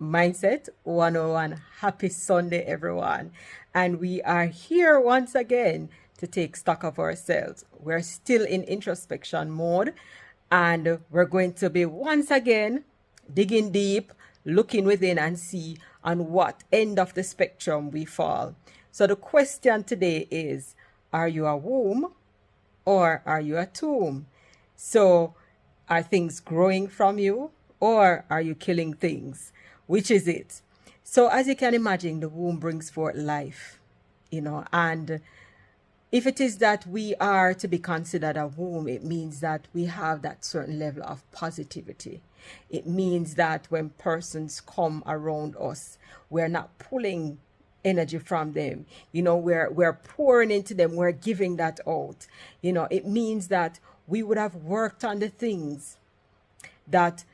Mindset 101. Happy Sunday, everyone. And we are here once again to take stock of ourselves. We're still in introspection mode, and we're going to be once again digging deep, looking within and see on what end of the spectrum we fall. So the question today is, are you a womb or are you a tomb? So are things growing from you or are you killing things? Which is it? So as you can imagine, the womb brings forth life, and if it is that we are to be considered a womb, it means that we have that certain level of positivity. It means that when persons come around us, we're not pulling energy from them. We're pouring into them. We're giving that out. It means that we would have worked on the things that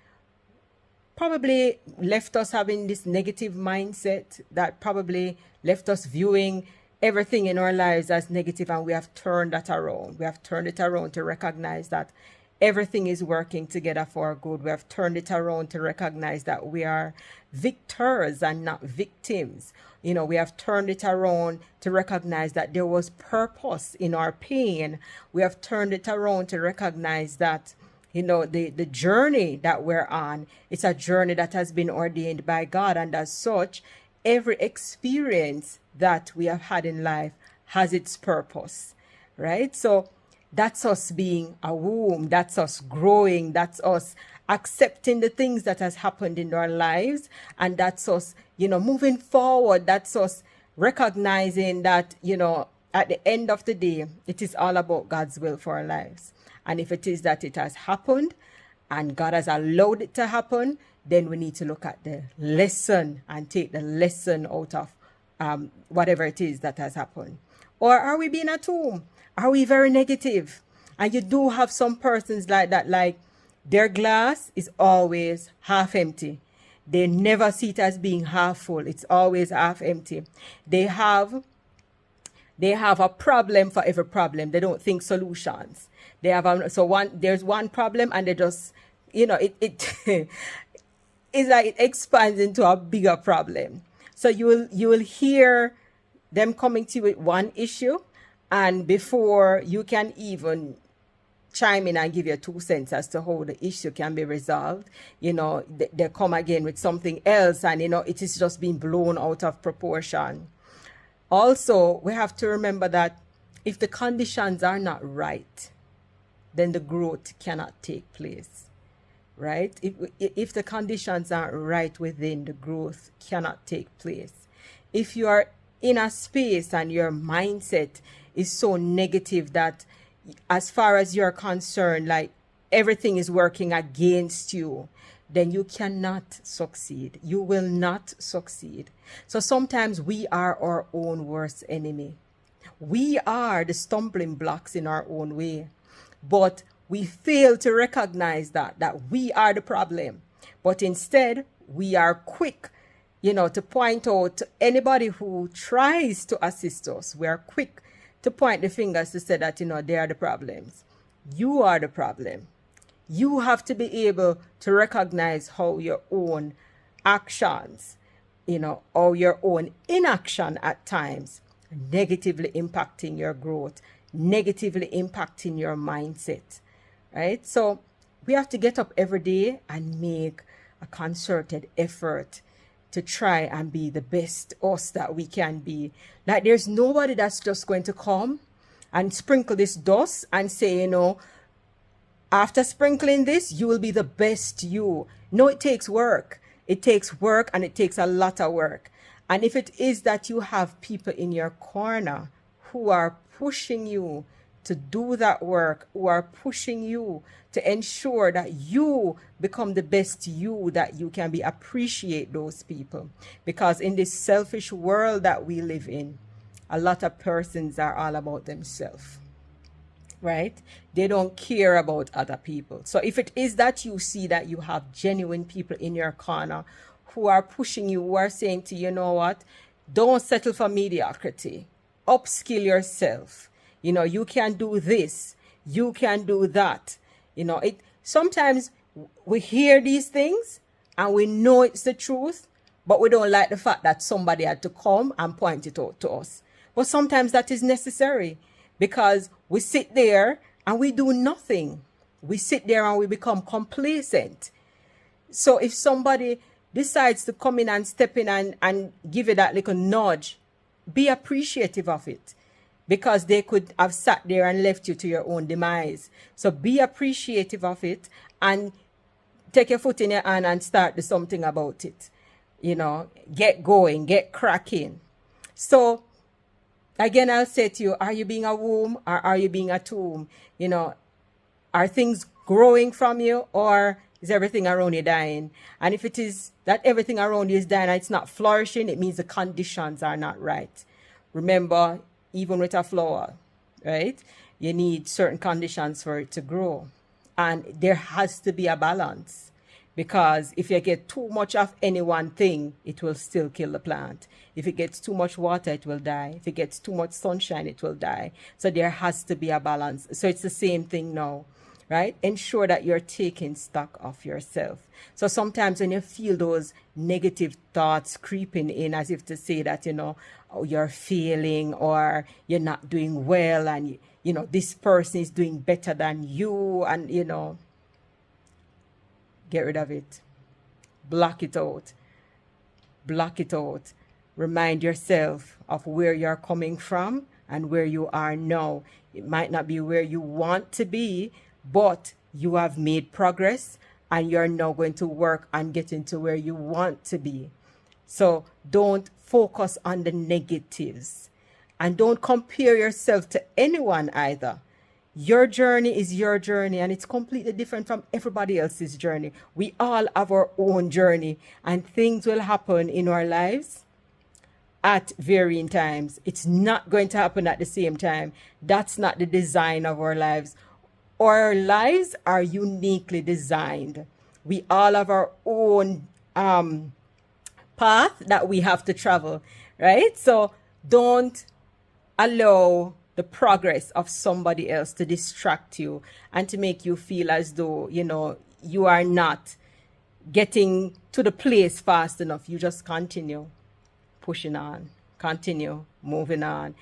probably left us having this negative mindset, that probably left us viewing everything in our lives as negative, and we have turned that around. We have turned it around to recognize that everything is working together for our good. We have turned it around to recognize that we are victors and not victims. We have turned it around to recognize that there was purpose in our pain. We have turned it around to recognize that the journey that we're on, it's a journey that has been ordained by God, and as such, every experience that we have had in life has its purpose, right? So that's us being a womb, that's us growing, that's us accepting the things that has happened in our lives, and that's us, moving forward, that's us recognizing that, at the end of the day, it is all about God's will for our lives. And if it is that it has happened and God has allowed it to happen, then we need to look at the lesson and take the lesson out of whatever it is that has happened. Or are we being a tomb? Are we very negative? And you do have some persons like that, like their glass is always half empty. They never see it as being half full. It's always half empty. They have a problem for every problem. They don't think solutions. They have there's one problem and they just, it it's like it expands into a bigger problem. So you will hear them coming to you with one issue, and before you can even chime in and give your 2 cents as to how the issue can be resolved, they come again with something else, and it is just being blown out of proportion. Also, we have to remember that if the conditions are not right, then the growth cannot take place, right? If the conditions aren't right within, the growth cannot take place. If you are in a space and your mindset is so negative that as far as you're concerned, like everything is working against you, then you cannot succeed. You will not succeed. So sometimes we are our own worst enemy. We are the stumbling blocks in our own way. But we fail to recognize that we are the problem. But instead, we are quick, to point out to anybody who tries to assist us. We are quick to point the fingers to say that, they are the problems. You are the problem. You have to be able to recognize how your own actions, or your own inaction at times, negatively impacting your growth, negatively impacting your mindset, right? So we have to get up every day and make a concerted effort to try and be the best us that we can be. Like there's nobody that's just going to come and sprinkle this dust and say, after sprinkling this, you will be the best you. No, it takes work. It takes work, and it takes a lot of work. And if it is that you have people in your corner who are pushing you to do that work, who are pushing you to ensure that you become the best you that you can be, appreciate those people. Because in this selfish world that we live in, a lot of persons are all about themselves, right? They don't care about other people. So if it is that you see that you have genuine people in your corner who are pushing you, who are saying to you, you know what, don't settle for mediocrity, upskill yourself, you can do this, you can do that. Sometimes we hear these things and we know it's the truth, but we don't like the fact that somebody had to come and point it out to us. But sometimes that is necessary, because we sit there and we do nothing. We sit there and we become complacent. So if somebody decides to come in and step in and give you that little nudge, be appreciative of it, because they could have sat there and left you to your own demise. So be appreciative of it and take your foot in your hand and start do something about it. Get going, get cracking. So again, I'll say to you, are you being a womb or are you being a tomb? Are things growing from you, or is everything around you dying? And if it is that everything around you is dying and it's not flourishing, it means the conditions are not right. Remember, even with a flower, right? You need certain conditions for it to grow. And there has to be a balance, because if you get too much of any one thing, it will still kill the plant. If it gets too much water, it will die. If it gets too much sunshine, it will die. So there has to be a balance. So it's the same thing now, right? Ensure that you're taking stock of yourself. So sometimes when you feel those negative thoughts creeping in, as if to say that, oh, you're failing or you're not doing well, and, this person is doing better than you, and, get rid of it. Block it out. Block it out. Remind yourself of where you're coming from and where you are now. It might not be where you want to be, but you have made progress and you're now going to work on getting to where you want to be. So don't focus on the negatives, and don't compare yourself to anyone either. Your journey is your journey, and it's completely different from everybody else's journey. We all have our own journey, and things will happen in our lives at varying times. It's not going to happen at the same time. That's not the design of our lives. Our lives are uniquely designed. We all have our own path that we have to travel, right? So don't allow the progress of somebody else to distract you and to make you feel as though, you are not getting to the place fast enough. You just continue pushing on, continue moving on,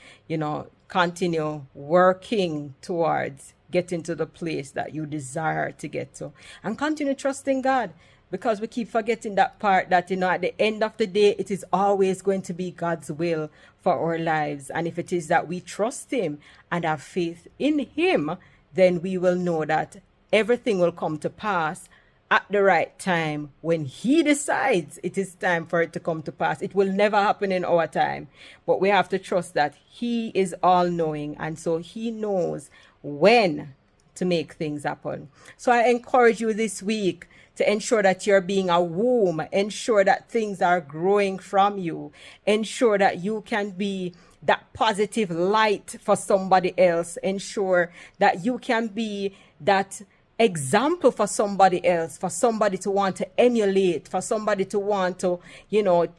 continue working towards getting to the place that you desire to get to, and continue trusting God, because we keep forgetting that part that, at the end of the day, it is always going to be God's will for our lives. And if it is that we trust Him and have faith in Him, then we will know that everything will come to pass at the right time when He decides it is time for it to come to pass. It will never happen in our time, but we have to trust that He is all-knowing, and so He knows when to make things happen. So I encourage you this week to ensure that you're being a womb, ensure that things are growing from you, ensure that you can be that positive light for somebody else, ensure that you can be that example for somebody else, for somebody to want to emulate, for somebody to want to,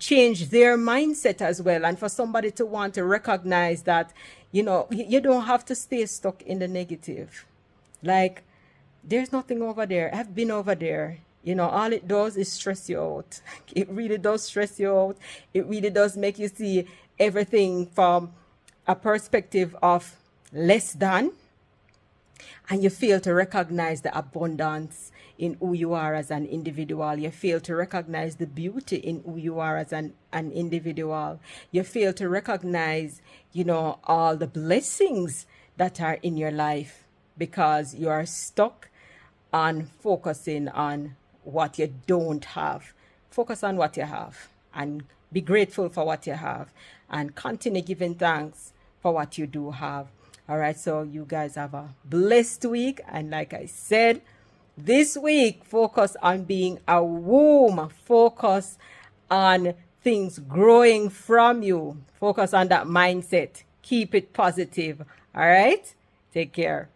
change their mindset as well, and for somebody to want to recognize that, you don't have to stay stuck in the negative. Like, there's nothing over there. I've been over there. All it does is stress you out. It really does stress you out. It really does make you see everything from a perspective of less than, and you fail to recognize the abundance in who you are as an individual. You fail to recognize the beauty in who you are as an individual. You fail to recognize, all the blessings that are in your life, because you are stuck on focusing on what you don't have. Focus on what you have and be grateful for what you have, and continue giving thanks for what you do have. All right, so you guys have a blessed week, and like I said, this week focus on being a womb. Focus on things growing from you. Focus on that mindset. Keep it positive. All right, take care.